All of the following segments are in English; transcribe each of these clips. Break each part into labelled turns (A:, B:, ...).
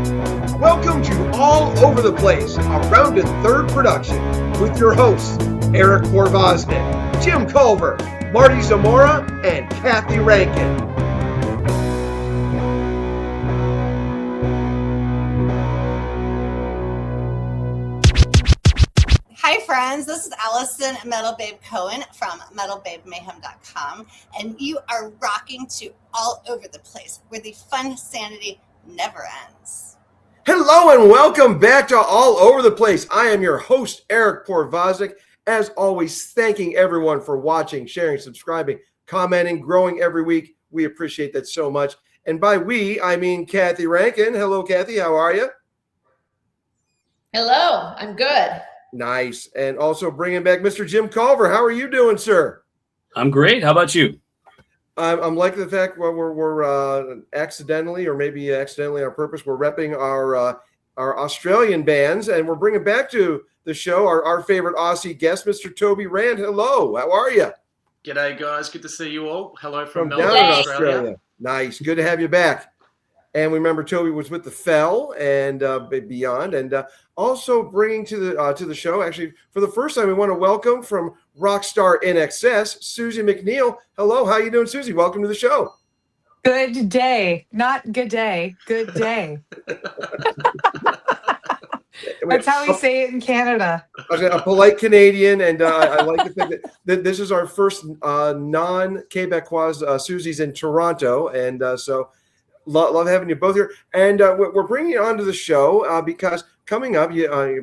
A: Welcome to All Over the Place, a rounded third production with your hosts, Eric Korvosnik, Jim Culver, Marty Zamora, and Kathy Rankin.
B: Hi friends, this is Allison Metal Babe Cohen from metalbabemayhem.com, and you are rocking to All Over the Place, where the fun sanity never ends.
A: Hello and welcome back to All Over the Place. I am your host, Eric Korvosnik. As always, thanking everyone for watching, sharing, subscribing, commenting, growing every week. We appreciate that so much. And by we, I mean Kathy Rankin. Hello, Kathy. How are you?
C: Hello. I'm good.
A: Nice. And also bringing back Mr. Jim Culver. How are you doing, sir?
D: I'm great. How about you?
A: I'm liking the fact we're accidentally, or maybe accidentally on purpose, we're repping our Australian bands, and we're bringing back to the show our favorite Aussie guest, Mr. Toby Rand. Hello, how are you?
E: G'day, guys. Good to see you all. Hello from
A: Down
E: Melbourne,
A: in
E: Australia.
A: Nice. Good to have you back. And we remember Toby was with the Fell and beyond, and also bringing to the show. Actually, for the first time, we want to welcome from RockStar INXS, Suzie McNeil. Hello, how you doing, Suzie? Welcome to the show.
F: Good day, not good day. Good day. That's how we say it in Canada.
A: A polite Canadian, and I like to think that this is our first non-Quebecois. Susie's in Toronto, and so. Love having you both here, and we're bringing you onto the show because coming up,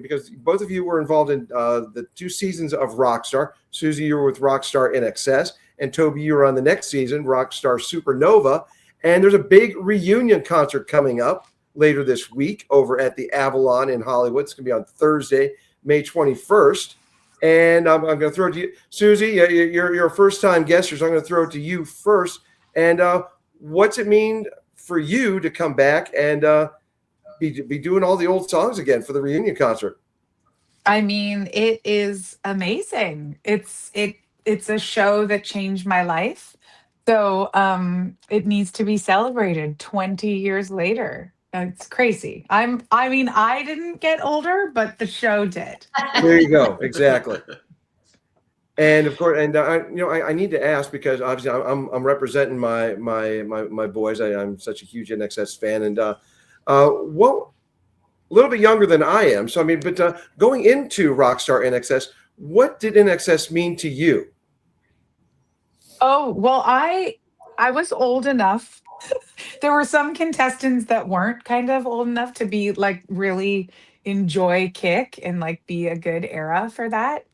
A: because both of you were involved in the 2 seasons of RockStar. Suzie, you were with RockStar INXS, and Toby, you were on the next season, RockStar Supernova. And there's a big reunion concert coming up later this week over at the Avalon in Hollywood. It's going to be on Thursday, May 21st. And I'm going to throw it to you, Suzie. You're a first-time guest, so I'm going to throw it to you first. And what's it mean for you to come back and be doing all the old songs again for the reunion concert?
F: I mean, it is amazing. It's a show that changed my life. So it needs to be celebrated 20 years later. It's crazy. I didn't get older, but the show did.
A: There you go. Exactly. And of course, and I need to ask, because obviously I'm representing my boys. I'm such a huge INXS fan, and a little bit younger than I am. So I mean, but going into RockStar INXS, what did INXS mean to you?
F: Oh, well, I was old enough. There were some contestants that weren't kind of old enough to be like really enjoy Kick and like be a good era for that.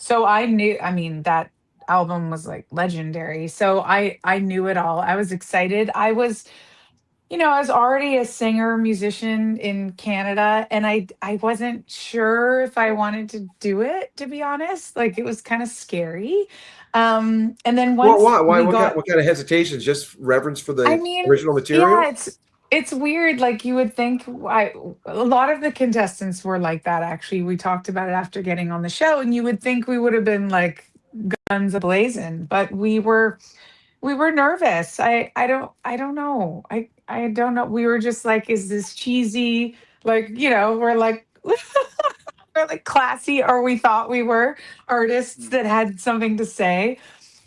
F: So I knew, I mean, that album was like legendary. So I knew it all. I was excited. I was already a singer musician in Canada, and I wasn't sure if I wanted to do it, to be honest. Like, it was kind of scary. And then once
A: why? What kind of hesitations? Just reverence for the original material?
F: Yeah, it's weird. Like, you would think a lot of the contestants were like that, actually. We talked about it after getting on the show, and you would think we would have been like guns a-blazing, but we were nervous. I don't know. I don't know. We were just like, is this cheesy? Like, we're like we're like classy, or we thought we were artists that had something to say.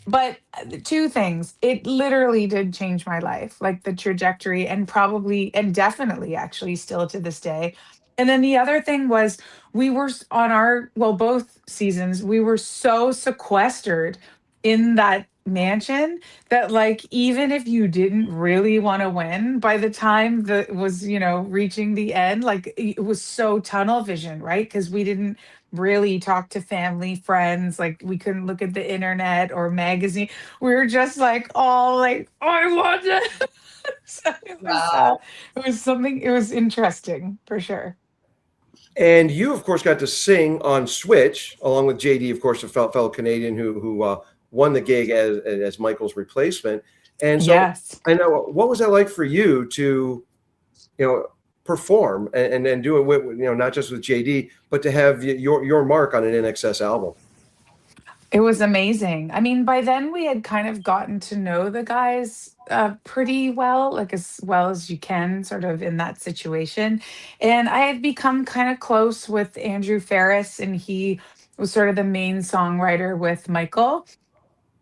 F: But 2 things, it literally did change my life, like the trajectory, and probably and definitely actually still to this day. And then the other thing was, we were on both seasons, we were so sequestered in that mansion that, like, even if you didn't really want to win, by the time that was reaching the end, like, it was so tunnel vision, right? Because we didn't really talk to family, friends, like, we couldn't look at the internet or magazine. We were just like, all like, I want it. So it was interesting for sure.
A: And you, of course, got to sing on Switch along with JD, of course, a fellow Canadian who won the gig as Michael's replacement. And so,
F: yes.
A: I know, what was that like for you to, perform and do it with, not just with JD, but to have your mark on an INXS album?
F: It was amazing. I mean, by then we had kind of gotten to know the guys pretty well, like as well as you can, sort of in that situation. And I had become kind of close with Andrew Ferris, and he was sort of the main songwriter with Michael.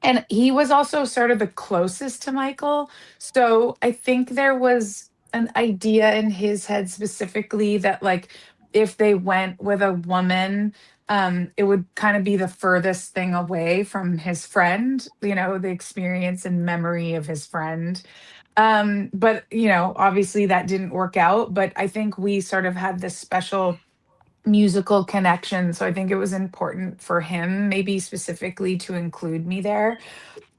F: And he was also sort of the closest to Michael. So I think there was an idea in his head specifically that, like, if they went with a woman, it would kind of be the furthest thing away from his friend, the experience and memory of his friend. But, obviously that didn't work out. But I think we sort of had this special musical connection. So I think it was important for him, maybe specifically, to include me there.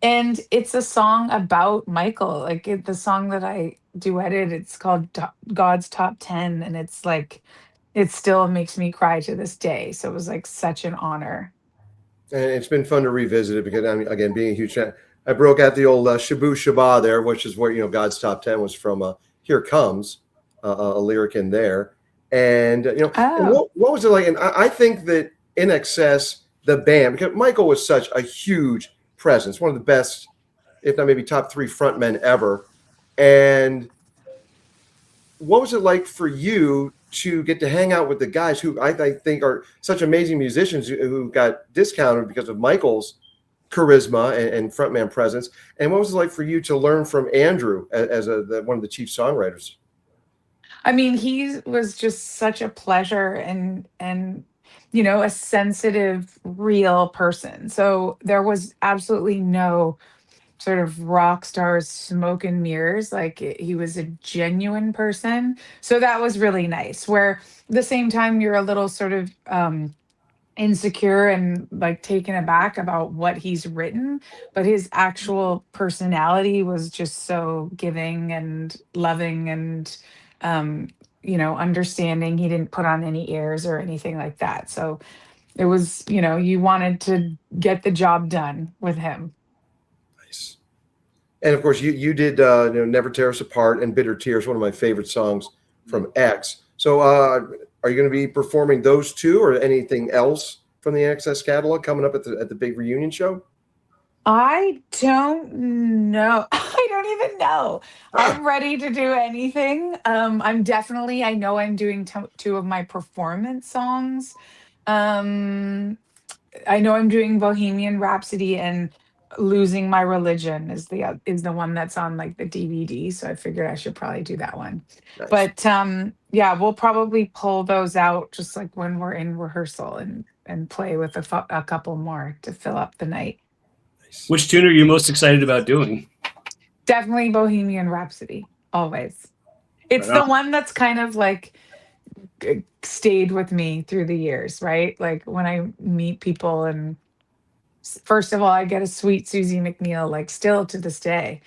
F: And it's a song about Michael. Like the song that I duetted, it's called God's Top 10. And it's like, it still makes me cry to this day. So it was like such an honor.
A: And it's been fun to revisit it because, I mean, again, being a huge fan, I broke out the old Shabu Shaba there, which is where, God's Top 10 was from. Here Comes, a lyric in there. And, and
F: Oh,
A: what was it like? And I think that INXS, the band, because Michael was such a huge presence, one of the best, if not maybe top 3 frontmen ever. And what was it like for you to get to hang out with the guys who I think are such amazing musicians who got discounted because of Michael's charisma and frontman presence? And what was it like for you to learn from Andrew as one of the chief songwriters?
F: I mean, he was just such a pleasure and a sensitive, real person. So there was absolutely no sort of rock stars smoke and mirrors. Like he was a genuine person. So that was really nice. Where at the same time you're a little sort of insecure and like taken aback about what he's written, but his actual personality was just so giving and loving and understanding. He didn't put on any airs or anything like that. So it was, you wanted to get the job done with him.
A: Nice. And of course, you did Never Tear Us Apart and Bitter Tears, one of my favorite songs from X. So are you going to be performing those two or anything else from the INXS catalog coming up at the big reunion show?
F: I don't know. I don't even know. I'm ready to do anything. I know I'm doing two of my performance songs. Um, I know I'm doing Bohemian Rhapsody, and Losing My Religion is the one that's on like the DVD. So I figured I should probably do that one.
A: Nice.
F: But yeah, we'll probably pull those out just like when we're in rehearsal and play with a couple more to fill up the night.
D: Which tune are you most excited about doing?
F: Definitely Bohemian Rhapsody, always. It's
D: Right
F: the
D: on.
F: one that's kind of like stayed with me through the years, right? Like when I meet people, and first of all, I get a sweet Suzie McNeil, like still to this day.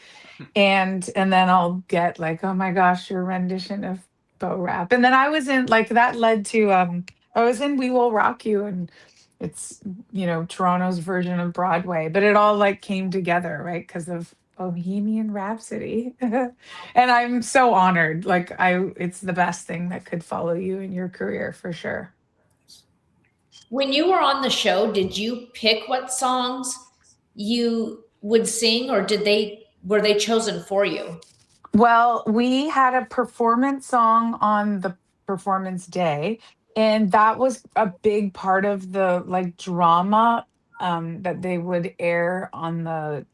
F: And then I'll get like, oh my gosh, your rendition of Bo Rap. And then I was in like that led to I was in We Will Rock You, and it's Toronto's version of Broadway, but it all like came together, right? Because of Bohemian Rhapsody. And I'm so honored. Like it's the best thing that could follow you in your career for sure.
C: When you were on the show, did you pick what songs you would sing, or were they chosen for you?
F: Well, we had a performance song on the performance day, and that was a big part of the like drama that they would air on the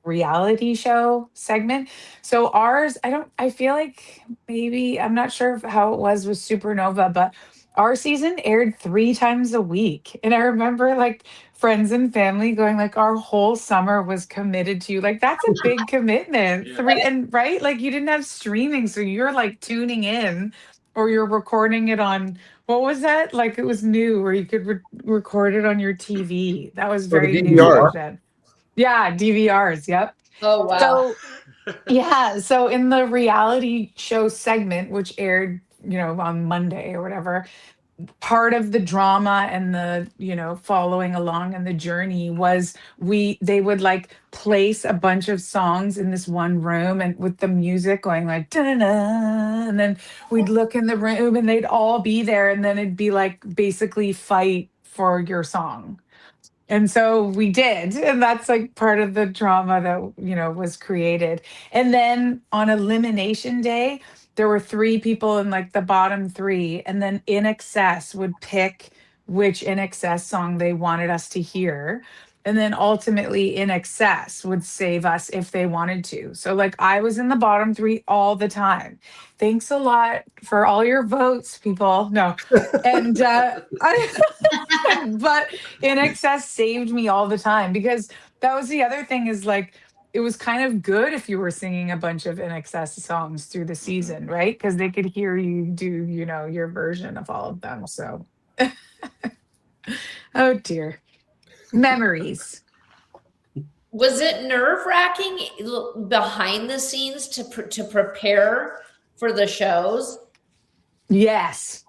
F: reality show segment. So ours, I feel like maybe, I'm not sure how it was with Supernova, but our season aired 3 times a week. And I remember like friends and family going like our whole summer was committed to you. Like that's a big commitment.
E: Yeah.
F: Three, and right, like you didn't have streaming, so you're like tuning in or you're recording it on, what was that? Like it was new where you could record it on your TV. That was
A: Or the
F: very new
A: DVR.
F: back then. Yeah, DVRs. Yep.
C: Oh, wow.
F: So, yeah. So, in the reality show segment, which aired, on Monday or whatever, part of the drama and the, following along and the journey was they would like place a bunch of songs in this one room and with the music going like, da-da-da, and then we'd look in the room and they'd all be there. And then it'd be like basically fight for your song. And so we did. And that's like part of the drama that, was created. And then on elimination day, there were three people in like the bottom three. And then INXS would pick which INXS song they wanted us to hear. And then ultimately INXS would save us if they wanted to. So like I was in the bottom three all the time. Thanks a lot for all your votes, people. No. And but INXS saved me all the time because that was the other thing is like it was kind of good if you were singing a bunch of INXS songs through the season, right? Because they could hear you do, your version of all of them. So, oh dear, memories.
C: Was it nerve-wracking behind the scenes to prepare for the shows?
F: Yes.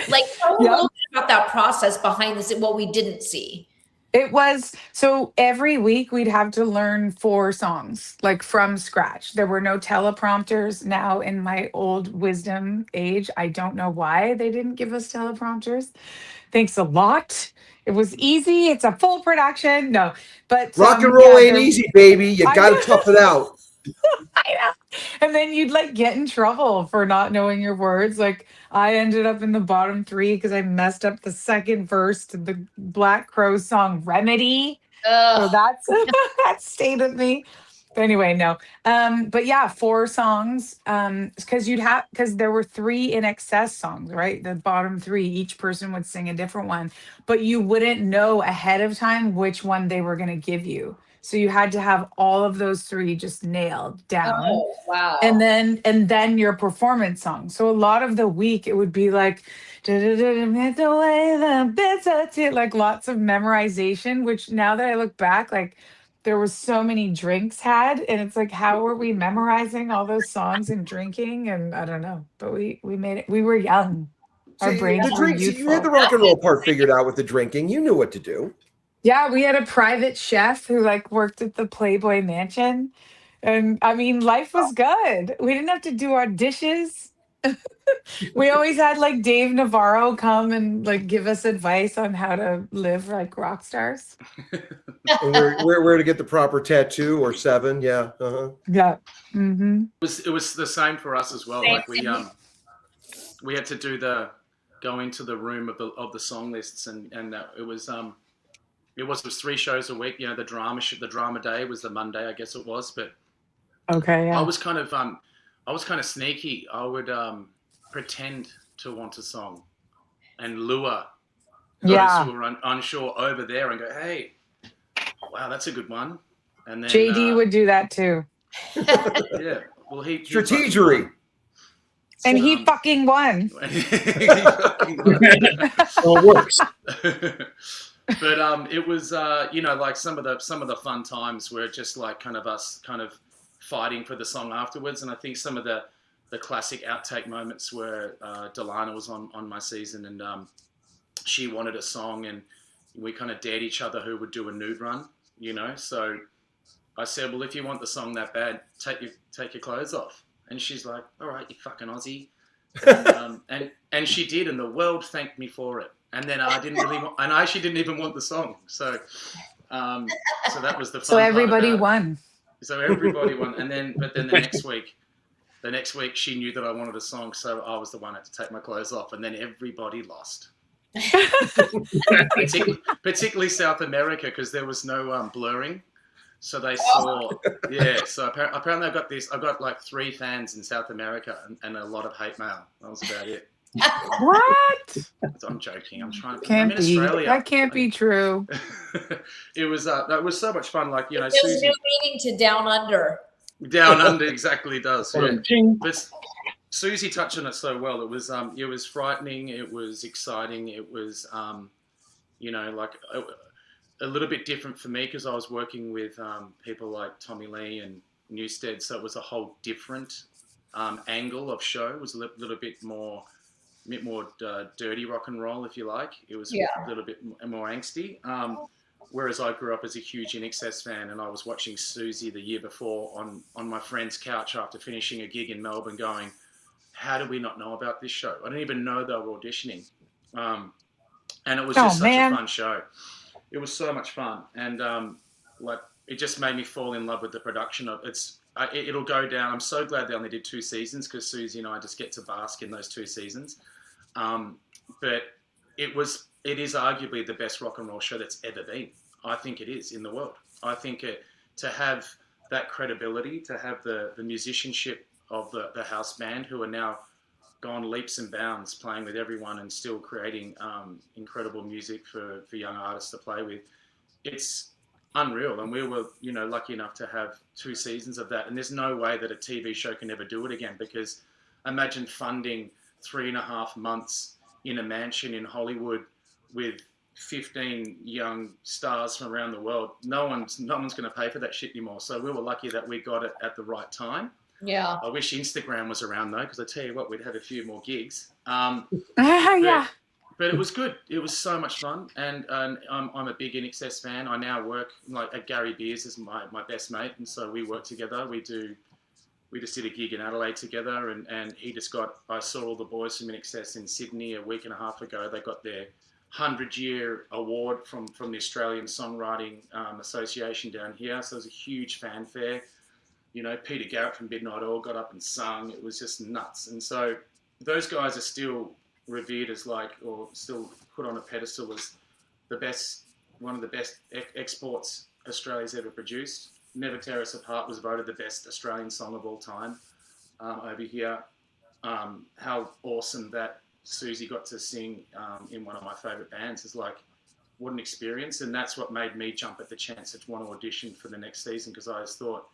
C: Like, tell a little bit about that process behind the scenes, what we didn't see.
F: It was so every week we'd have to learn 4 songs, like from scratch. There were no teleprompters. Now, in my old wisdom age, I don't know why they didn't give us teleprompters. Thanks a lot. It was easy. It's a full production. No, but
A: Rock and roll ain't easy, baby. You
F: I
A: got to
F: know.
A: tough it out.
F: I know. And then you'd like get in trouble for not knowing your words. Like I ended up in the bottom 3 because I messed up the second verse to the Black Crowes song Remedy. So that's that stayed with me. But anyway, no. But yeah, 4 songs. Because there were 3 INXS songs, right? The bottom 3, each person would sing a different one, but you wouldn't know ahead of time which one they were gonna give you. So you had to have all of those 3 just nailed down.
C: Oh, wow.
F: And then your performance song. So a lot of the week it would be like like lots of memorization, which now that I look back, like there was so many drinks had, and it's like, how were we memorizing all those songs and drinking? And I don't know, but we made it. We were young. Our
A: See,
F: brains
A: the
F: were
A: drinks, you had the
F: youthful.
A: rock and roll part figured out with the drinking. You knew what to do.
F: Yeah, we had a private chef who like worked at the Playboy Mansion. And I mean, life was good. We didn't have to do our dishes. We always had like Dave Navarro come and like give us advice on how to live like rock stars.
A: And where to get the proper tattoo or 7. Yeah. Uh-huh.
F: Yeah. Mm-hmm.
E: It was the same for us as well. Like we had to go into the room of the song lists, and it was 3 shows a week. The drama day was the Monday, I guess it was. But
F: Okay. Yeah.
E: I was kind of sneaky. I would pretend to want a song and lure those who were unsure over there and go, "Hey, wow, that's a good one." And then
F: JD would do that too.
E: Yeah. Well, he
A: Strategery.
F: And he fucking won.
D: So it works.
E: But it was like some of the fun times were just like kind of us kind of fighting for the song afterwards. And I think some of the classic outtake moments where Delana was on my season, and she wanted a song, and we kind of dared each other who would do a nude run. So I said, well, if you want the song that bad, take your clothes off. And she's like, all right, you fucking Aussie. And she did, and the world thanked me for it. And then I actually didn't even want the song. So that was the fun.
F: So everybody
E: part
F: won.
E: So everybody won. But then the next week she knew that I wanted a song, so I was the one that had to take my clothes off, and then everybody lost. particularly South America, because there was no blurring. So they saw, so apparently I got like 3 fans in South America and a lot of hate mail. That was about it.
F: What?
E: I'm joking.
F: I'm in
E: Australia.
F: That can't be true.
E: It was that was so much fun. Like,
C: There's
E: Suzie,
C: no meaning to Down Under.
E: Down Under exactly does. Yeah.
D: Ching.
E: But Suzie touched on it so well. It was frightening. It was exciting. It was like a little bit different for me because I was working with people like Tommy Lee and Newstead, so it was a whole different angle of show. It was a little bit more dirty rock and roll, if you like. It was a little bit more angsty. Whereas I grew up as a huge INXS fan, and I was watching Suzie the year before on my friend's couch after finishing a gig in Melbourne going, how do we not know about this show? I didn't even know they were auditioning. and it was just such
F: man.
E: a fun show. It was so much fun, and like it just made me fall in love with the production of it's. It'll go down. I'm so glad they only did 2 seasons because Suzie and I just get to bask in those 2 seasons. But it is arguably the best rock and roll show that's ever been. I think it is in the world. I think to have that credibility, to have the musicianship of the house band who are now gone leaps and bounds playing with everyone and still creating incredible music for young artists to play with. It's unreal, and we were lucky enough to have 2 seasons of that, and there's no way that a TV show can ever do it again, because imagine funding 3.5 months in a mansion in Hollywood with 15 young stars from around the world. No one's going to pay for that shit anymore. So we were lucky that we got it at the right time.
C: Yeah.
E: I wish Instagram was around though, because I tell you what, we'd have a few more gigs.
F: Yeah.
E: But it was good. It was so much fun, and I'm a big INXS fan. I now work at Gary Beers is my best mate, and so we work together. We just did a gig in Adelaide together, and I saw all the boys from INXS in Sydney a week and a half ago. They got their 100-year award from the Australian Songwriting Association down here. So it was a huge fanfare. Peter Garrett from Midnight Oil got up and sung. It was just nuts. And so those guys are still revered as or still put on a pedestal as one of the best exports Australia's ever produced. Never Tear Us Apart was voted the best Australian song of all time over here. How awesome that Suzie got to sing in one of my favourite bands is what an experience. And that's what made me jump at the chance to want to audition for the next season, because I just thought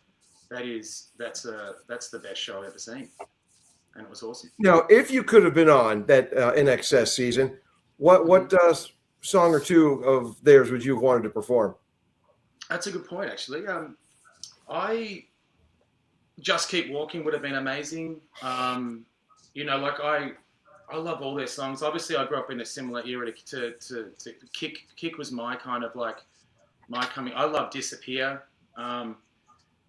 E: that's the best show I've ever seen. And it was awesome.
A: Now, if you could have been on that INXS season, what song or 2 of theirs would you have wanted to perform?
E: That's a good point, actually. I Just Keep Walking would have been amazing. I love all their songs. Obviously, I grew up in a similar era to Kick. Kick was my kind of my coming. I love Disappear.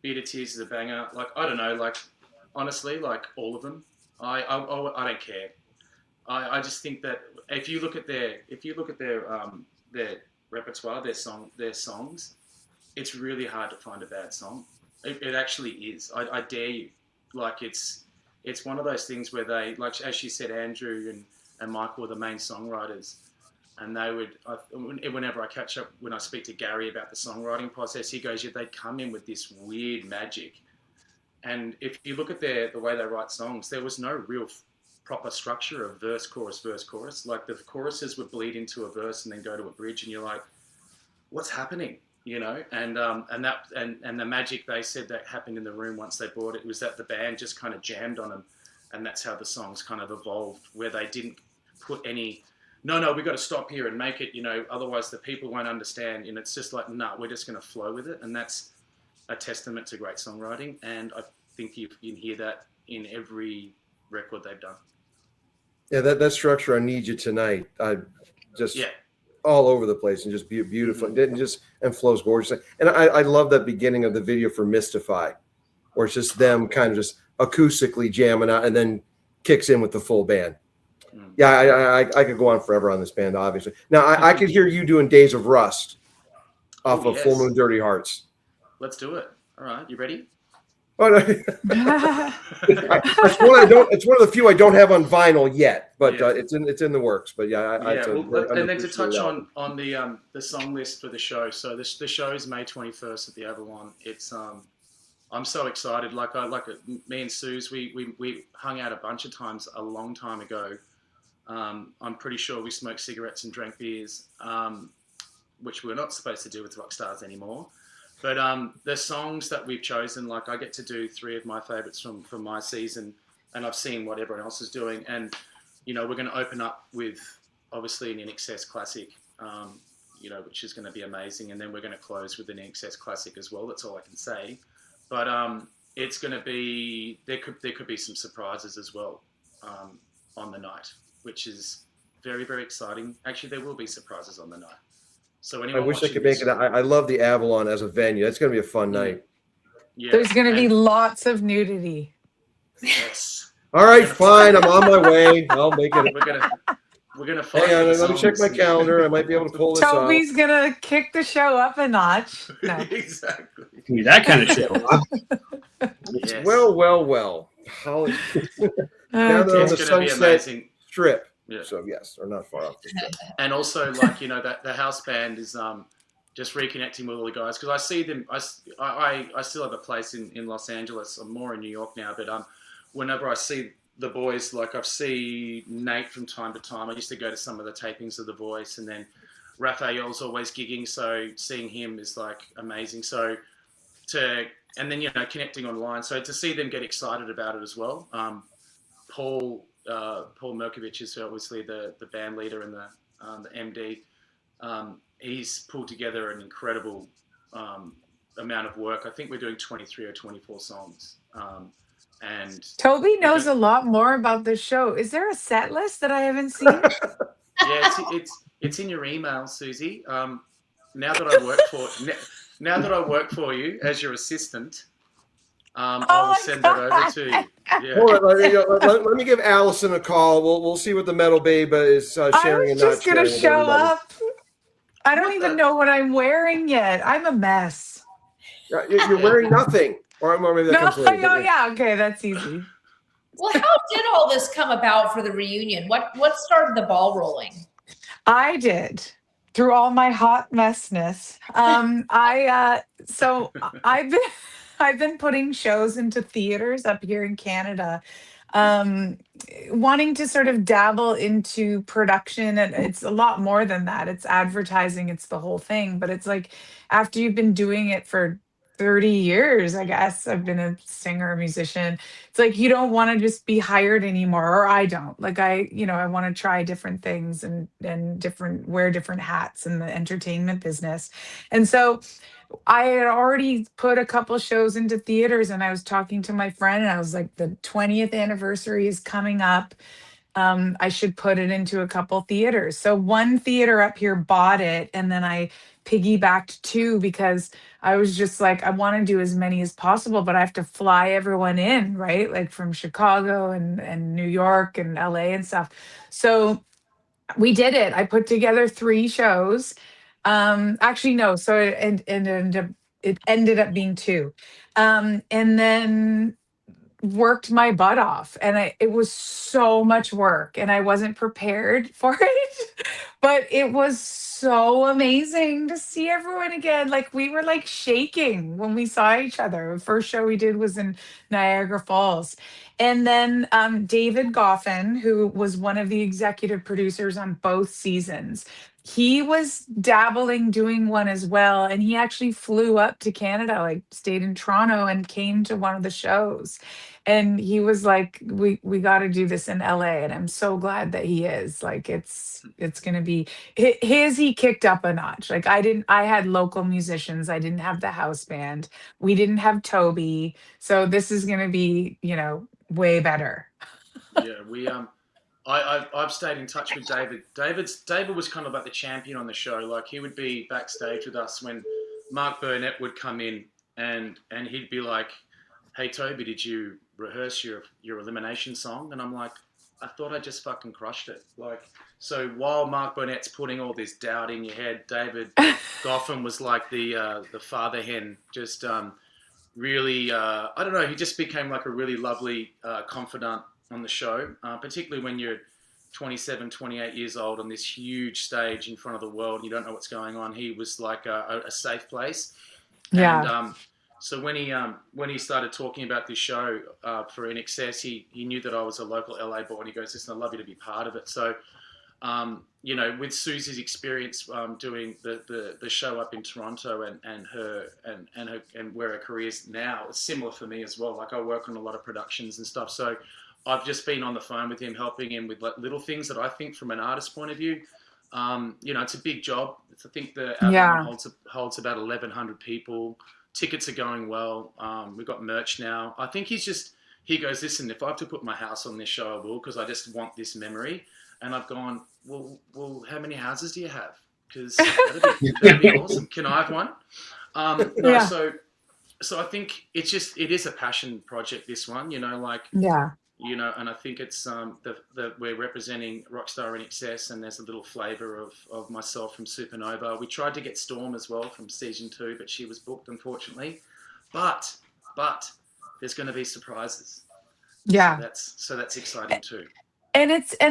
E: Bitter Tears is a banger. I don't know. Honestly, all of them. I don't care. I just think that if you look at their repertoire, their songs, it's really hard to find a bad song. It actually is. I dare you. It's one of those things where they, as you said, Andrew and Michael were the main songwriters, and they would. Whenever I catch up, when I speak to Gary about the songwriting process, he goes, "Yeah, they come in with this weird magic." And if you look at the way they write songs, there was no real proper structure of verse, chorus, verse, chorus. The choruses would bleed into a verse and then go to a bridge, and you're like, "What's happening?" And the magic they said that happened in the room once they bought it was that the band just kind of jammed on them, and that's how the songs kind of evolved, where they didn't put any, no, we got to stop here and make it, otherwise the people won't understand. And it's just we're just going to flow with it, and that's a testament to great songwriting, and I think you can hear that in every record they've done.
A: Yeah, that structure, I Need You Tonight, all over the place and just beautiful, and flows gorgeously. And I love that beginning of the video for Mystify, where it's just them kind of just acoustically jamming out and then kicks in with the full band. Yeah, I could go on forever on this band, obviously. Now, I could hear you doing Days of Rust off of Full Moon Dirty Hearts.
E: Let's do it. All right, you ready?
A: Oh, no. It's one of the few I don't have on vinyl yet, but it's in the works. But
E: and then to touch on the song list for the show. So the show is May 21st at the Avalon. It's I'm so excited. Me and Suze, we hung out a bunch of times a long time ago. I'm pretty sure we smoked cigarettes and drank beers, which we're not supposed to do with rock stars anymore. But the songs that we've chosen, I get to do 3 of my favorites from my season, and I've seen what everyone else is doing. And, we're going to open up with, obviously, an INXS classic, which is going to be amazing. And then we're going to close with an INXS classic as well. That's all I can say. But it's going to be, there could be some surprises as well on the night, which is very, very exciting. Actually, there will be surprises on the night. So
A: I wish I could make it. I love the Avalon as a venue. That's going to be a fun night.
F: Yeah, there's going to be lots of nudity.
E: Yes.
A: All right, fine. I'm on my way. I'll make it.
E: We're gonna fight.
A: Hang
E: for
A: on,
E: the
A: let me check my
E: songs.
A: calendar. I might be able to pull this off.
F: Toby's gonna kick the show up a notch. No.
E: Exactly.
D: Give me that kind of show. Huh?
E: Yes.
A: Well. Holly. Now they're on
E: It's
A: the
E: gonna be
A: Sunset
E: amazing.
A: Strip.
E: Yeah.
A: So yes, they're not far off the strip.
E: And also, like, you know, that the house band is just reconnecting with all the guys, because I see them. I still have a place in Los Angeles. I'm more in New York now, but whenever I see the boys, like I've seen Nate from time to time. I used to go to some of the tapings of The Voice, and then Raphael's always gigging, so seeing him is like amazing. So and then, you know, connecting online, so to see them get excited about it as well. Paul Merkovich is obviously the band leader and the MD. He's pulled together an incredible amount of work. I think we're doing 23 or 24 songs. And
F: Toby knows a lot more about the show. Is there a set list that I haven't seen?
E: yeah, it's in your email, Susie. Now that I work for you as your assistant, I will send that over to you. Yeah.
A: Hold on, let me give Allison a call. We'll see what the Metal Babe is sharing
F: I was
A: and not
F: just gonna
A: sharing with
F: show
A: everybody.
F: up. I don't even know what I'm wearing yet. I'm a mess.
A: You're wearing nothing. Or maybe that comes later.
F: Yeah, okay, that's easy.
C: Well, how did all this come about for the reunion? What started the ball rolling?
F: I did through all my hot messness. So I've been putting shows into theaters up here in Canada, wanting to sort of dabble into production, and it's a lot more than that. It's advertising, it's the whole thing. But it's like after you've been doing it for 30 years, I guess. I've been a singer, a musician. It's like you don't want to just be hired anymore, or I don't. Like I want to try different things and wear different hats in the entertainment business. And so I had already put a couple shows into theaters, and I was talking to my friend, and I was like, the 20th anniversary is coming up. I should put it into a couple theaters. So one theater up here bought it, and then I piggybacked two because I was just like, I want to do as many as possible, but I have to fly everyone in, right? Like from Chicago and New York and LA and stuff. So we did it. I put together 3 shows. Actually, no. So it ended up being 2. And then worked my butt off, and it was so much work, and I wasn't prepared for it, but it was so amazing to see everyone again. Like we were like shaking when we saw each other. The first show we did was in Niagara Falls. And then David Goffin, who was one of the executive producers on both seasons, he was dabbling doing one as well, and he actually flew up to Canada, like stayed in Toronto and came to one of the shows. And he was like, we got to do this in LA, and I'm so glad that he is. Like it's going to be he kicked up a notch. Like I had local musicians, I didn't have the house band, we didn't have Toby, so this is going to be, way better.
E: Yeah, I've stayed in touch with David. David was kind of like the champion on the show. Like he would be backstage with us when Mark Burnett would come in, and he'd be like, "Hey Toby, did you rehearse your elimination song?" And I'm like, "I thought I just fucking crushed it." Like, so while Mark Burnett's putting all this doubt in your head, David Goffin was like the father hen, just really, I don't know, he just became like a really lovely confidant on the show, particularly when you're 27, 28 years old on this huge stage in front of the world and you don't know what's going on. He was like a safe place.
F: Yeah.
E: And so when he started talking about this show for INXS, he knew that I was a local LA boy, and he goes, "Listen, I'd love you to be part of it." So, with Susie's experience doing the show up in Toronto and where her career is now, it's similar for me as well. Like I work on a lot of productions and stuff, so I've just been on the phone with him, helping him with like little things that I think from an artist point of view. It's a big job. I think the Avalon holds about 1,100 people. Tickets are going well. We've got merch now. I think he goes, "Listen, if I have to put my house on this show, I will, because I just want this memory." And I've gone, well, how many houses do you have? Because that'd be awesome. Can I have one? So I think it is a passion project, this one,
F: Yeah.
E: you know, and I think it's we're representing RockStar INXS, and there's a little flavour of myself from Supernova. We tried to get Storm as well from season 2, but she was booked, unfortunately. But there's going to be surprises.
F: Yeah.
E: So that's exciting too.
F: And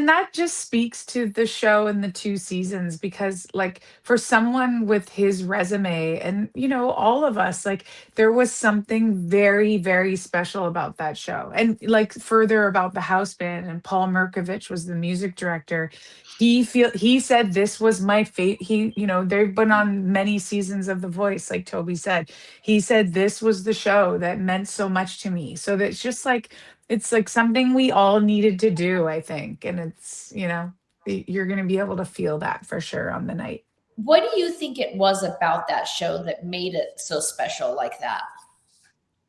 F: that just speaks to the show and the 2 seasons, because like for someone with his resume and all of us, like there was something very, very special about that show. And like further about the house band, and Paul Merkovich was the music director. He said this was my favorite. They've been on many seasons of The Voice, like Toby said. He said this was the show that meant so much to me. So that's just like it's like something we all needed to do, I think. And it's, you're going to be able to feel that for sure on the night.
C: What do you think it was about that show that made it so special like that?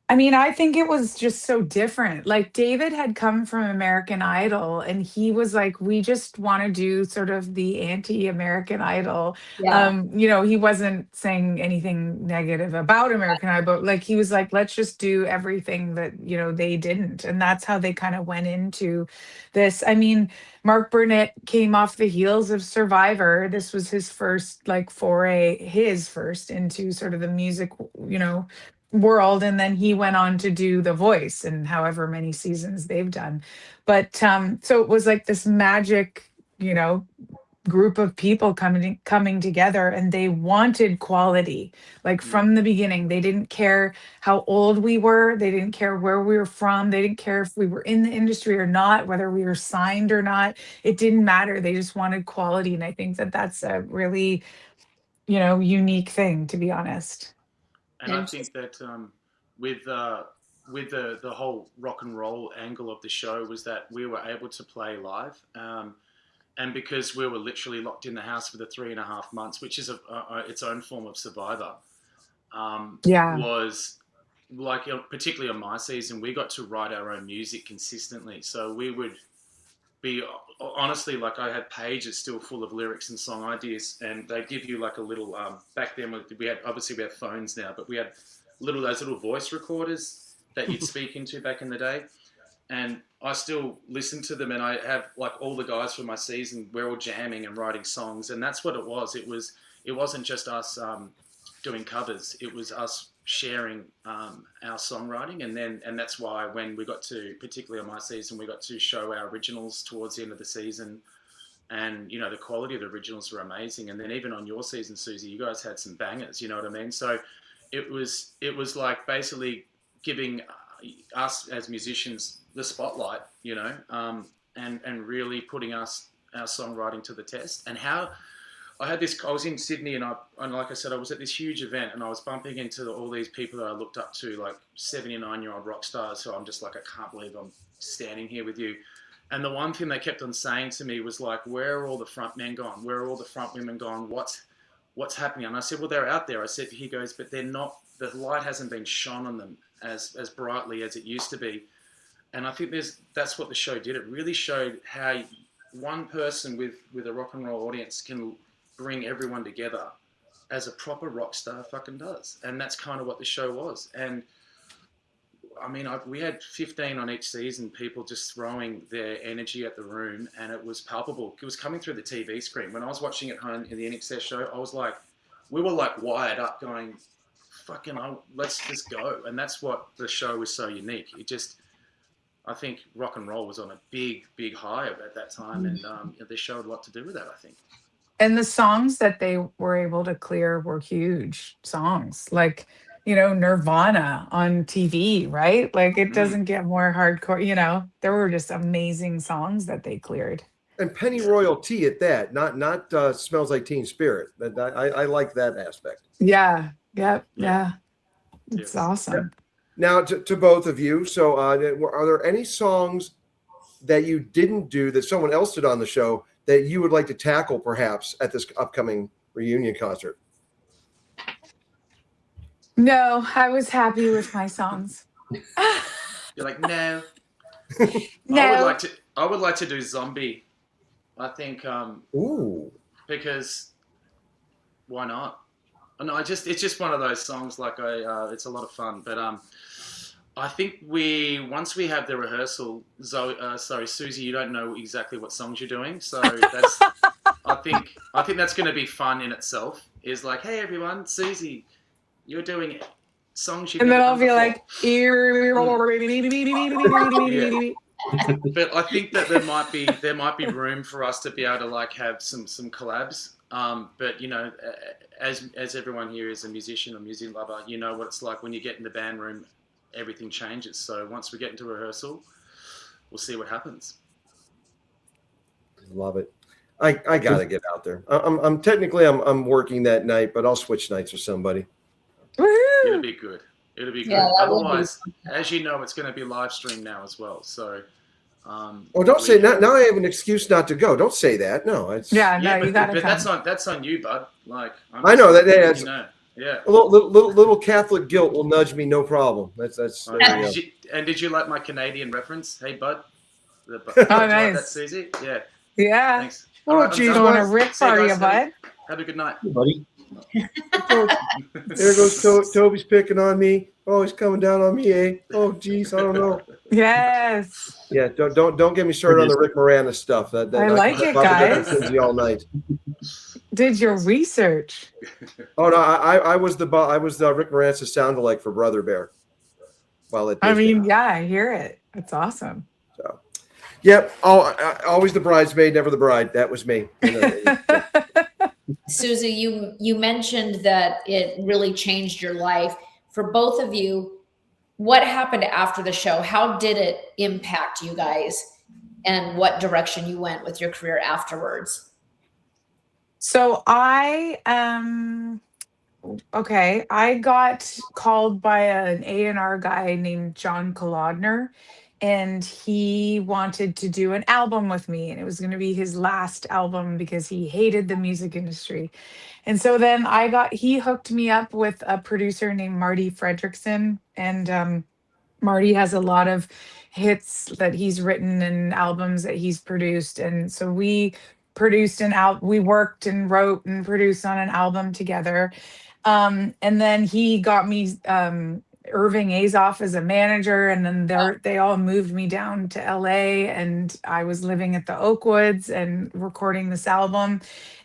F: I mean, I think it was just so different. Like David had come from American Idol, and he was like, we just want to do sort of the anti-American Idol.
C: Yeah.
F: He wasn't saying anything negative about American Idol, but like he was like, let's just do everything that, they didn't. And that's how they kind of went into this. I mean, Mark Burnett came off the heels of Survivor. This was his first like foray, his first into sort of the music, world, and then he went on to do The Voice and however many seasons they've done. But so it was like this magic group of people coming together, and they wanted quality. Like from the beginning, they didn't care how old we were, they didn't care where we were from, they didn't care if we were in the industry or not, whether we were signed or not. It didn't matter. They just wanted quality, and I think that that's a really unique thing, to be honest.
E: And I think that with the whole rock and roll angle of the show was that we were able to play live, and because we were literally locked in the house for the 3.5 months, which is its own form of Survivor, was like, particularly on my season, we got to write our own music consistently. So we would be, honestly, like I had pages still full of lyrics and song ideas, and they give you like a little, back then we had phones now, but we had those little voice recorders that you'd speak into back in the day. And I still listen to them, and I have like all the guys from my season, we're all jamming and writing songs. And that's what it was. It wasn't just us doing covers. It was us sharing our songwriting, and that's why when we got to, particularly on my season, we got to show our originals towards the end of the season, and the quality of the originals were amazing. And then even on your season, Suzie, you guys had some bangers, you know what I mean? So it was like basically giving us as musicians the spotlight, and really putting our songwriting to the test. And how I was in Sydney, and like I said, I was at this huge event, and I was bumping into all these people that I looked up to, like 79-year-old rock stars. So I'm just like, I can't believe I'm standing here with you. And the one thing they kept on saying to me was like, where are all the front men gone? Where are all the front women gone? What's happening? And I said, well, they're out there. He goes, but they're not, the light hasn't been shone on them as brightly as it used to be. And I think that's what the show did. It really showed how one person with a rock and roll audience can bring everyone together as a proper rock star fucking does. And that's kind of what the show was. And I mean, we had 15 on each season, people just throwing their energy at the room, and it was palpable. It was coming through the TV screen. When I was watching at home in the INXS show, I was like, we were like wired up going, fucking, let's just go. And that's what the show was so unique. I think rock and roll was on a big, big high at that time. And the show had a lot to do with that, I think.
F: And the songs that they were able to clear were huge songs, like, Nirvana on TV, right? Like it doesn't get more hardcore, there were just amazing songs that they cleared.
A: And penny royalty at that, not Smells Like Teen Spirit. I like that aspect.
F: Yeah. It's awesome.
A: Now to both of you. So are there any songs that you didn't do that someone else did on the show that you would like to tackle perhaps at this upcoming reunion concert?
F: No, I was happy with my songs.
E: You're like, no.
F: No.
E: I would like to do Zombie. I think because why not? No, it's just one of those songs. Like it's a lot of fun. But I think once we have the rehearsal, Suzie, you don't know exactly what songs you're doing, so that's I think that's going to be fun in itself. Is like, hey everyone, Suzie, you're doing songs you've
F: And then
E: never
F: I'll
E: done
F: be
E: before.
F: like,
E: Yeah. But I think that there might be room for us to be able to like have some collabs. But you know, as everyone here is a musician or music lover, you know what it's like when you get in the band room, everything changes. So once we get into rehearsal, we'll see what happens.
A: Love it. I gotta get out there. I'm technically I'm working that night, but I'll switch nights with somebody.
E: It'll be good. It'll be good.
C: Yeah, that would be
E: Otherwise, as you know, it's going to be live streamed now as well. So,
A: Oh, don't say that. Now I have an excuse not to go. Don't say that. No, it's
F: Yeah, no,
E: yeah,
F: you
E: but,
F: gotta come.
E: that's on you, bud. Like
A: I know that. Yeah,
E: you know. Yeah.
A: a little Catholic guilt will nudge me. No problem. That's.
E: Oh,
A: there you
E: did you like my Canadian reference? Hey, bud.
F: Oh,
E: Did you like
F: nice.
E: that, Suzie? Yeah.
F: Yeah.
E: Thanks.
A: Oh,
E: All right, I'm
A: geez,
E: done.
F: Going to
A: what?
F: rip
E: See you
F: for you,
E: guys.
F: bud.
E: Have a good night.
D: Hey, buddy.
A: go. There goes Toby's picking on me. Oh, he's coming down on me, eh? Oh, geez, I don't know.
F: Yes.
A: Yeah, don't get me started on the Rick Moranis stuff. That
F: I like
A: can
F: it,
A: talk about
F: guys.
A: that Suzie all night.
F: Did your research.
A: Oh no, I was the Rick Moranis' sound alike for Brother Bear. While it.
F: I mean, yeah, I hear it. It's awesome.
A: So, yep. Always the bridesmaid, never the bride. That was me.
C: Suzie, you mentioned that it really changed your life. For both of you, what happened after the show? How did it impact you guys, and what direction you went with your career afterwards?
F: So I got called by an A&R guy named John Kolodner, and he wanted to do an album with me, and it was going to be his last album because he hated the music industry. And so then he hooked me up with a producer named Marty Fredrickson, and Marty has a lot of hits that he's written and albums that he's produced. And so we we worked and wrote and produced on an album together. And then he got me Irving Azoff as a manager, and then they all moved me down to LA, and I was living at the Oakwoods and recording this album.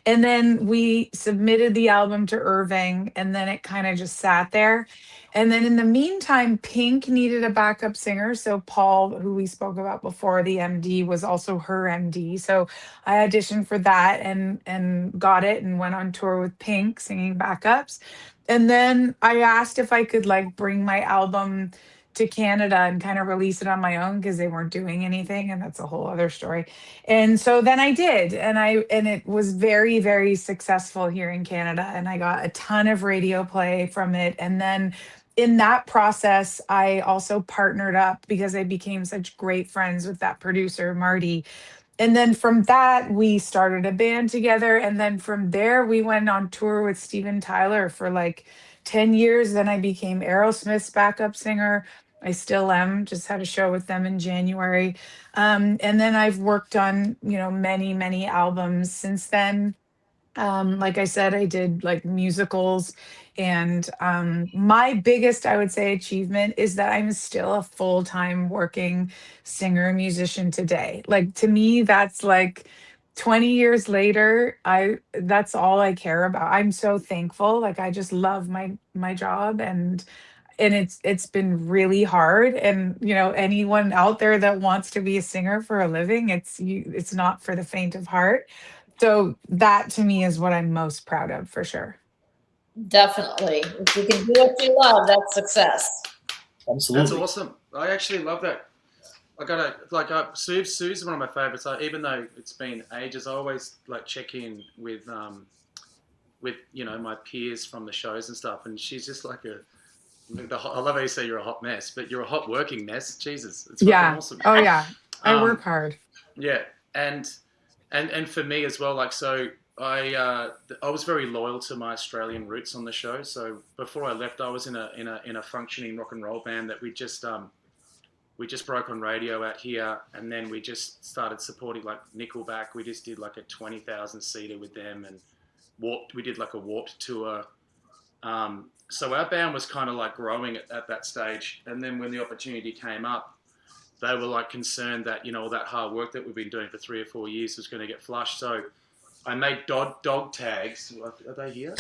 F: And then we submitted the album to Irving, and then it kind of just sat there. And then in the meantime, Pink needed a backup singer. So Paul, who we spoke about before, the MD, was also her MD. So I auditioned for that and got it and went on tour with Pink singing backups. And then I asked if I could like bring my album to Canada and kind of release it on my own because they weren't doing anything, and that's a whole other story. And so then I did, and it was very, very successful here in Canada, and I got a ton of radio play from it. And then in that process, I also partnered up because I became such great friends with that producer, Marty. And then from that, we started a band together. And then from there, we went on tour with Steven Tyler for like 10 years. Then I became Aerosmith's backup singer. I still am, just had a show with them in January. And then I've worked on, many, many albums since then. Like I said, I did like musicals, and my biggest, I would say, achievement is that I'm still a full-time working singer musician today. Like to me, that's like 20 years later, that's all I care about. I'm so thankful. Like I just love my job, and it's been really hard. And anyone out there that wants to be a singer for a living, it's not for the faint of heart. So that to me is what I'm most proud of, for sure.
C: Definitely. If you can do what you love, that's success.
D: Absolutely.
E: That's awesome. I actually love that. I gotta Sue's one of my favorites. Even though it's been ages, I always like check in with my peers from the shows and stuff, and she's just like I love how you say you're a hot mess, but you're a hot working mess. Jesus, it's fucking awesome.
F: Oh yeah, I work hard.
E: Yeah, and for me as well. Like so, I was very loyal to my Australian roots on the show. So before I left, I was in a functioning rock and roll band that we just broke on radio out here, and then we just started supporting like Nickelback. We just did like a 20,000 seater with them, and we did like a Warped tour. so our band was kind of like growing at that stage. And then when the opportunity came up, they were like concerned that, you know, all that hard work that we've been doing for 3 or 4 years was going to get flushed. So I made dog tags. Are they here?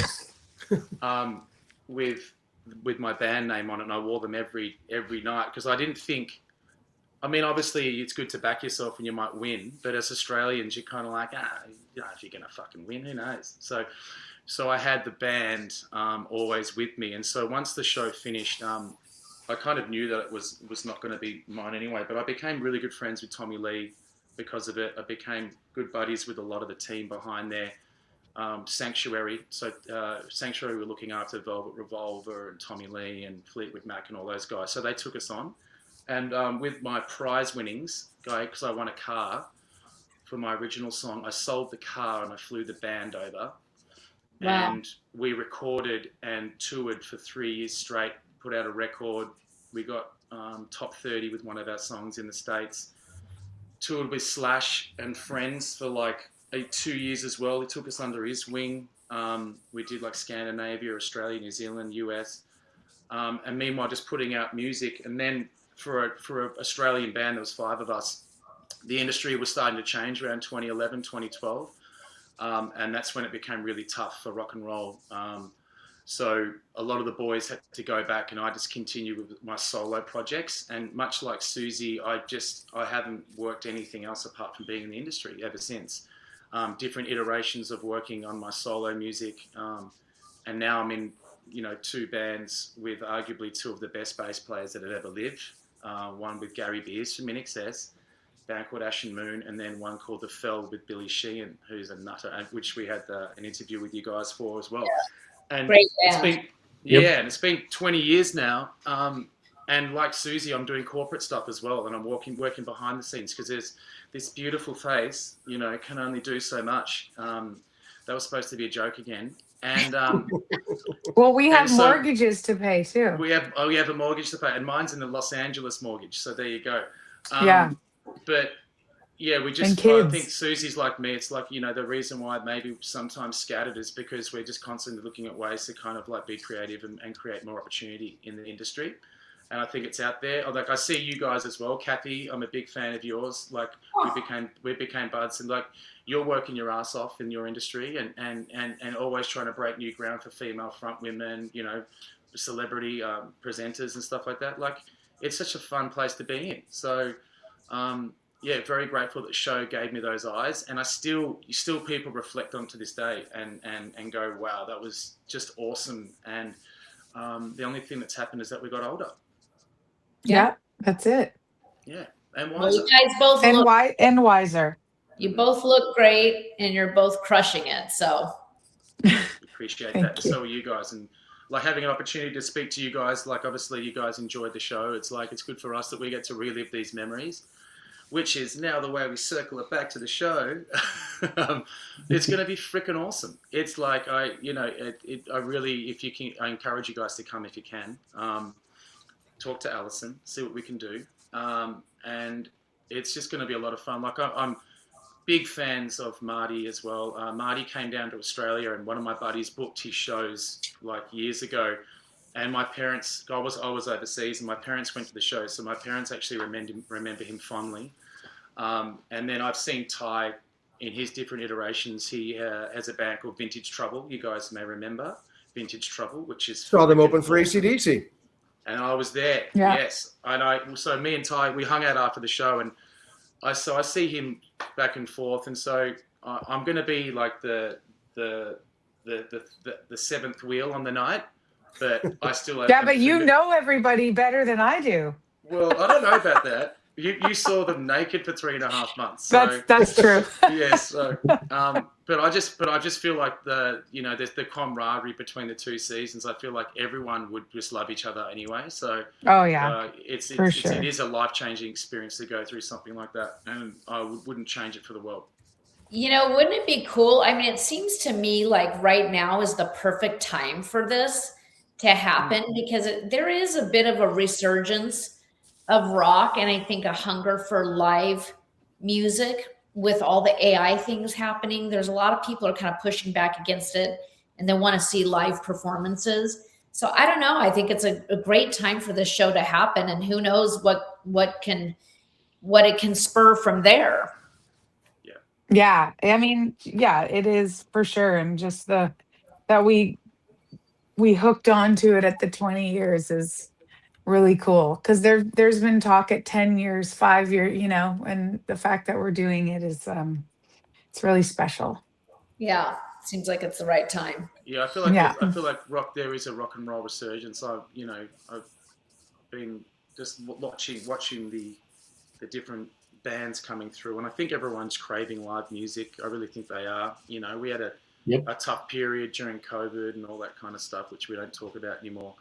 E: With my band name on it, and I wore them every night because I didn't think. I mean, obviously, it's good to back yourself and you might win, but as Australians, you're kind of like, you know, if you're gonna fucking win, who knows? So I had the band always with me, and so once the show finished, I kind of knew that it was not going to be mine anyway. But I became really good friends with Tommy Lee because of it. I became good buddies with a lot of the team behind there. Sanctuary. So Sanctuary were looking after Velvet Revolver and Tommy Lee and Fleetwood Mac and all those guys. So they took us on. And with my prize winnings, because I won a car for my original song, I sold the car and I flew the band over. Wow. And we recorded and toured for 3 years straight, put out a record. We got top 30 with one of our songs in the States. Toured with Slash and Friends for like 2 years as well. He took us under his wing. We did like Scandinavia, Australia, New Zealand, US. And meanwhile, just putting out music. And then for an Australian band, there was 5 of us. The industry was starting to change around 2011, 2012. And that's when it became really tough for rock and roll. So a lot of the boys had to go back and I just continued with my solo projects. And much like Suzie, I haven't worked anything else apart from being in the industry ever since. Different iterations of working on my solo music. And now I'm in, 2 bands with arguably 2 of the best bass players that had ever lived. One with Gary Beers from INXS, a band called Ash and Moon, and then one called The Fell with Billy Sheehan, who's a nutter, which we had an interview with you guys for as well. Yeah. And
C: great
E: it's been, and it's been 20 years now. And like Suzie, I'm doing corporate stuff as well, and I'm working behind the scenes because there's this beautiful face, can only do so much. That was supposed to be a joke again. And
F: well, we have mortgages to pay too.
E: We have a mortgage to pay, and mine's in the Los Angeles mortgage. So there you go. But yeah, I think Susie's like me. It's like, the reason why maybe sometimes scattered is because we're just constantly looking at ways to kind of like be creative and create more opportunity in the industry. And I think it's out there. Like I see you guys as well, Kathy. I'm a big fan of yours. Like we became buds, and like you're working your ass off in your industry, and always trying to break new ground for female front women, celebrity presenters and stuff like that. Like it's such a fun place to be in. So very grateful that the show gave me those eyes, and still people reflect on to this day and go, wow, that was just awesome. And the only thing that's happened is that we got older.
F: Yeah, that's it.
E: Yeah, and
C: well, you guys both
F: and wiser.
C: You both look great, and you're both crushing it. So
E: appreciate that. So are you guys, and like having an opportunity to speak to you guys. Like obviously, you guys enjoyed the show. It's like it's good for us that we get to relive these memories, which is now the way we circle it back to the show. It's going to be freaking awesome. It's like I really, if you can, I encourage you guys to come if you can. Talk to Alison, see what we can do, and it's just going to be a lot of fun. Like I'm big fans of Marty as well. Marty came down to Australia, and one of my buddies booked his shows like years ago. And my parents, I was overseas, and my parents went to the show, so my parents actually remember him fondly. And then I've seen Ty in his different iterations. He has a band called Vintage Trouble. You guys may remember Vintage Trouble, which is
A: saw them open for AC/DC.
E: And I was there, yes. And so me and Ty, we hung out after the show, and I see him back and forth, and so I'm going to be like the seventh wheel on the night, but I still have.
F: Yeah, but you know everybody better than I do.
E: Well, I don't know about that. You saw them naked for 3.5 months. So,
F: that's true.
E: Yes. So, but I just feel like there's the camaraderie between the 2 seasons. I feel like everyone would just love each other anyway. So.
F: Oh yeah.
E: It is a life-changing experience to go through something like that, and I wouldn't change it for the world.
C: Wouldn't it be cool? I mean, it seems to me like right now is the perfect time for this to happen because there is a bit of a resurgence of rock, and I think a hunger for live music with all the AI things happening. There's a lot of people are kind of pushing back against it, and they want to see live performances. So I don't know. I think it's a great time for this show to happen, and who knows what it can spur from there.
F: Yeah, I mean, yeah, it is for sure, and just that we hooked onto it at the 20 years is really cool, because there's been talk at 10 years, 5 years, and the fact that we're doing it is it's really special.
C: Yeah, seems like it's the right time.
E: Yeah, I feel like
F: Yeah.
E: there is a rock and roll resurgence. I've been just watching the different bands coming through, and I think everyone's craving live music. I really think they are. We had a tough period during COVID and all that kind of stuff, which we don't talk about anymore.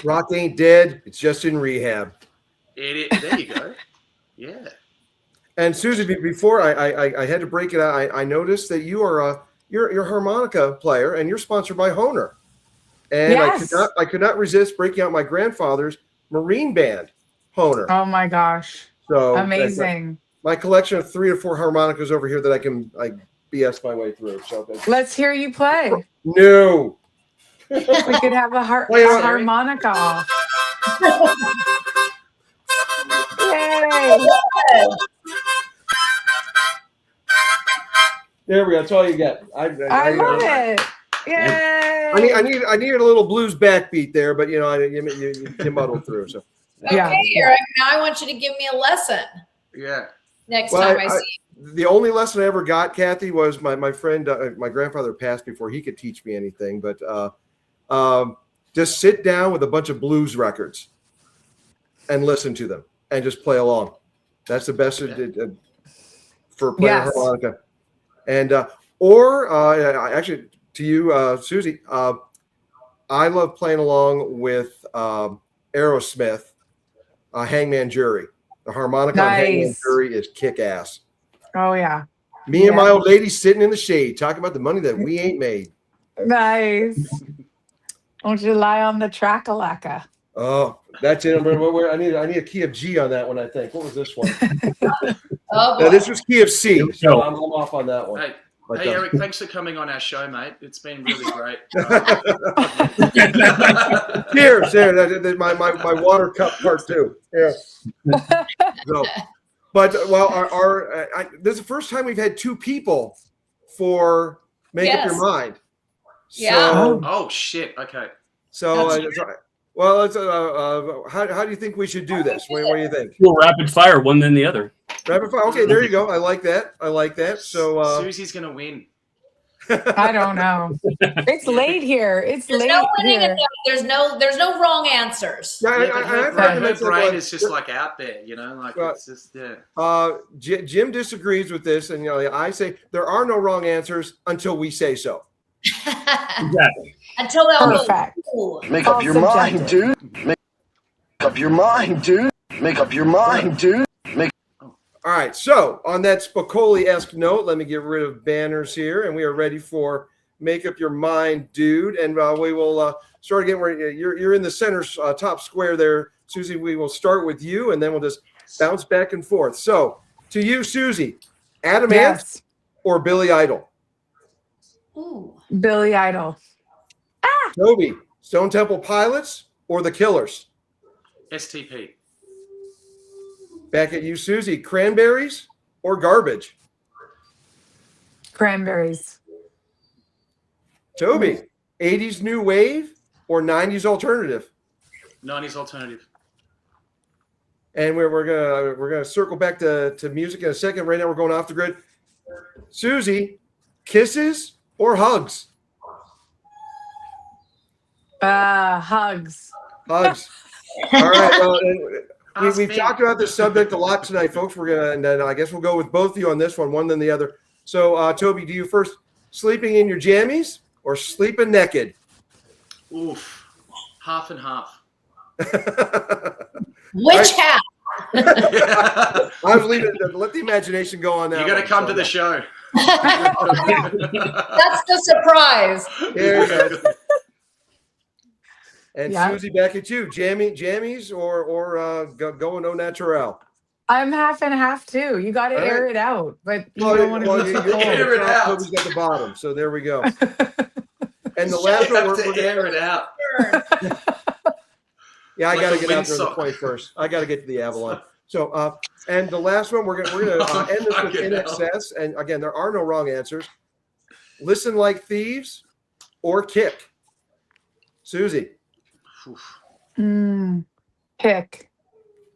A: Rock ain't dead; it's just in rehab.
E: There you go. Yeah. And
A: Suzie, before I had to break it out, I noticed that you are you're a harmonica player, and you're sponsored by Hohner. And
F: Yes.
A: I could not resist breaking out my grandfather's Marine band, Hohner.
F: Oh my gosh.
A: So
F: Amazing.
A: My collection of 3 or 4 harmonicas over here that I can BS my way through. So
F: Let's hear you play.
A: No.
F: We could have a
A: Wait,
F: harmonica off. Yay.
A: There we go. That's all you get.
F: I love it. Yay.
A: I needed a little blues backbeat there, but you muddled through. So
F: Yeah.
C: Okay, Eric. Now I want you to give me a lesson
E: yeah.
C: next time I see you.
A: the only lesson I ever got, Kathy, was my friend. My grandfather passed before he could teach me anything, but just sit down with a bunch of blues records and listen to them and just play along. That's the best for playing harmonica. And actually, to you, Suzie, I love playing along with Aerosmith, Hangman Jury. The harmonica on Hangman Jury is kick ass.
F: Oh yeah.
A: Me and my old lady sitting in the shade talking about the money that we ain't made.
F: Nice. Won't you lie on the track-a-lacka?
A: Oh, that's it. I need a key of G on that one, I think. What was this one?
C: Oh,
A: No, this was key of C.
D: Here we
A: So
D: go.
A: I'm off on that one.
E: Hey, Eric, thanks for coming on our show, mate. It's been really great.
A: Cheers, there. My water cup part 2. Yeah. So, but this is the first time we've had 2 people for Make Up Your Mind.
C: Yeah.
E: Oh shit. Okay.
A: So, how do you think we should do this? What do you think?
D: We'll rapid fire one then the other.
A: Rapid fire. Okay, there you go. I like that. So
E: Susie's gonna win.
F: I don't know. It's late here. It's
C: There's
F: late
C: no winning
F: here.
C: there's no wrong answers.
E: Her brain is just like out there, it's just
A: Jim disagrees with this, and I say there are no wrong answers until we say so.
D: Exactly.
C: Until they'll
F: Perfect.
C: go, ooh.
G: Make up your mind, dude. Make up your mind, dude. Make up your mind, dude.
A: All right, so on that Spicoli-esque note, let me get rid of banners here, and we are ready for Make Up Your Mind, Dude. And we will start again where you're in the center top square there, Suzie. We will start with you, and then we'll just bounce back and forth. So to you, Suzie, Adam Ant or Billy Idol?
C: Ooh.
F: Billy Idol.
A: Toby, Stone Temple Pilots or The Killers?
E: STP.
A: Back at you, Suzie, Cranberries or Garbage?
F: Cranberries.
A: Toby, 80s New Wave or 90s Alternative?
E: 90s Alternative.
A: And we're gonna circle back to music in a second. Right now we're going off the grid. Suzie, Kisses or Hugs?
F: Hugs.
A: Hugs. All right. Well, we've talked about this subject a lot tonight, folks. And then I guess we'll go with both of you on this one then the other. So, Toby, do you first sleeping in your jammies or sleeping naked?
E: Oof, half and half.
C: Which half?
A: I was leaving. Let the imagination go on that.
E: You got to come to the show.
C: That's the surprise.
A: There you go. And Suzie, back at you. Jammies or going au naturel?
F: I'm half and half too. You got to air it out, but you don't want to be too cold.
E: Air it out.
A: Toby's got the bottom, so there we go. And the
E: You
A: last one,
E: have to air it out.
C: turn.
A: Yeah, I
E: Like
A: got to
E: a
A: get out there on
E: windsock.
A: the 21st. I got to get to the Avalon. So, and the last one, we're gonna end this with
E: Fucking
A: INXS. And again, there are no wrong answers. Listen Like Thieves or Kick. Susie,
F: Pick.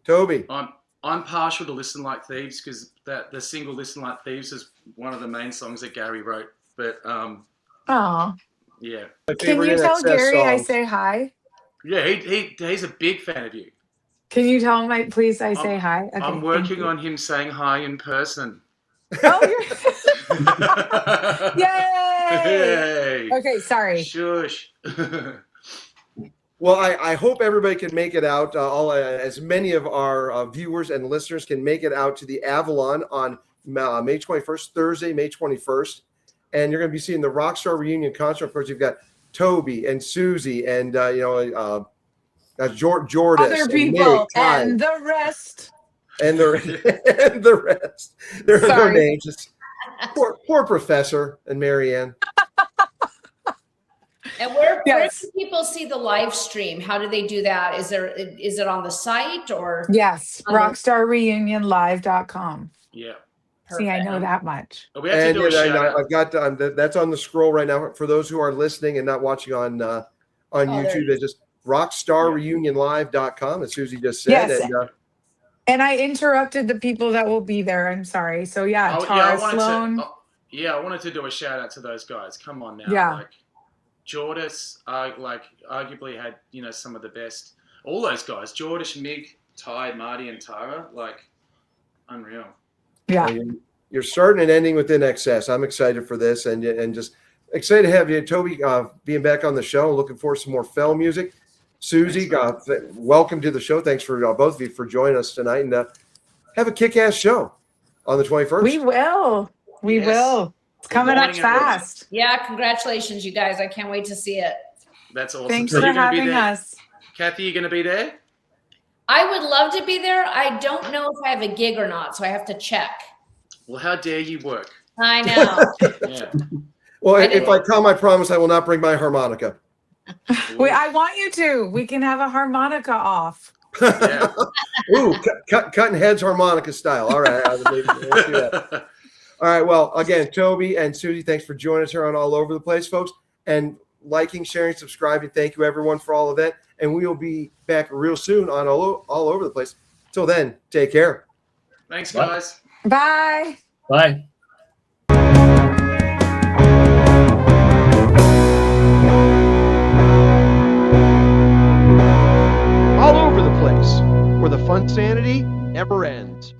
A: Toby.
E: I'm partial to Listen Like Thieves because the single Listen Like Thieves is one of the main songs that Gary wrote. But
F: Oh.
E: yeah.
A: My
F: Can
A: favorite
F: you tell
A: INXS
F: Gary I
A: songs.
F: say hi?
E: Yeah, he's a big fan of you.
F: Can you tell him please I say hi? Okay,
E: I'm
F: thank
E: working
F: you.
E: on him saying hi in person.
F: Oh, you're Yay!
E: Hey.
F: Okay, sorry.
E: Shush.
A: Well, I hope everybody can make it out. As many of our viewers and listeners can make it out to the Avalon on May 21st, Thursday, May 21st. And you're going to be seeing the RockStar reunion concert. Of course, you've got Toby and Susie and, Jordan.
F: Other people and the rest.
A: And the rest. There are no
F: Sorry.
A: names. Just poor Professor and Marianne.
C: And where
F: Yes.
C: can people see the live stream? How do they do that? Is it on the site or?
F: Yes,
C: On the-
F: rockstarreunionlive.com.
E: Yeah.
F: See, I know
C: Perfect.
F: that much.
E: We have to do a shout out.
A: I've got that's on the scroll right now for those who are listening and not watching on
C: there
A: YouTube.
C: it
A: It's just rockstarreunionlive.com, as Susie just said.
F: Yes.
A: And,
F: And I interrupted the people that will be there. I'm sorry. So yeah, Tara, Sloane.
E: I wanted to do a shout out to those guys. Come on now.
F: Yeah.
E: Like Jordis, arguably had, some of the best. All those guys, Jordish, Mig, Ty, Marty, and Tara, unreal.
F: Yeah.
A: you're starting and ending with INXS. I'm excited for this and just excited to have you, Toby, being back on the show. Looking forward to some more Fell music. Susie, welcome to the show. Thanks for both of you for joining us tonight, and have a kick-ass show on the 21st.
F: We will. We
E: Yes.
F: will. It's coming up
E: morning, everyone.
F: fast.
C: Yeah, congratulations, you guys. I can't wait to see it.
E: That's awesome.
F: Thanks
E: So
F: for
E: you're gonna be
F: having
E: there?
F: us.
E: Kathy, you going to be there?
C: I would love to be there. I don't know if I have a gig or not, so I have to check.
E: Well, how dare you work?
C: I know.
E: Yeah.
A: Well,
C: I
A: if
C: didn't-
A: I come, I promise I will not bring my harmonica.
F: Wait, I want you to. We can have a harmonica off.
E: Yeah.
A: Ooh, cutting heads harmonica style. All right. Let's do that. All right. Well, again, Toby and Susie, thanks for joining us here on All Over the Place, folks. And liking, sharing, subscribing. Thank you, everyone, for all of that. And we will be back real soon on All Over the Place. Till then, take care.
E: Thanks, guys.
F: Bye.
D: Bye.
H: All over the place, where the fun sanity never ends.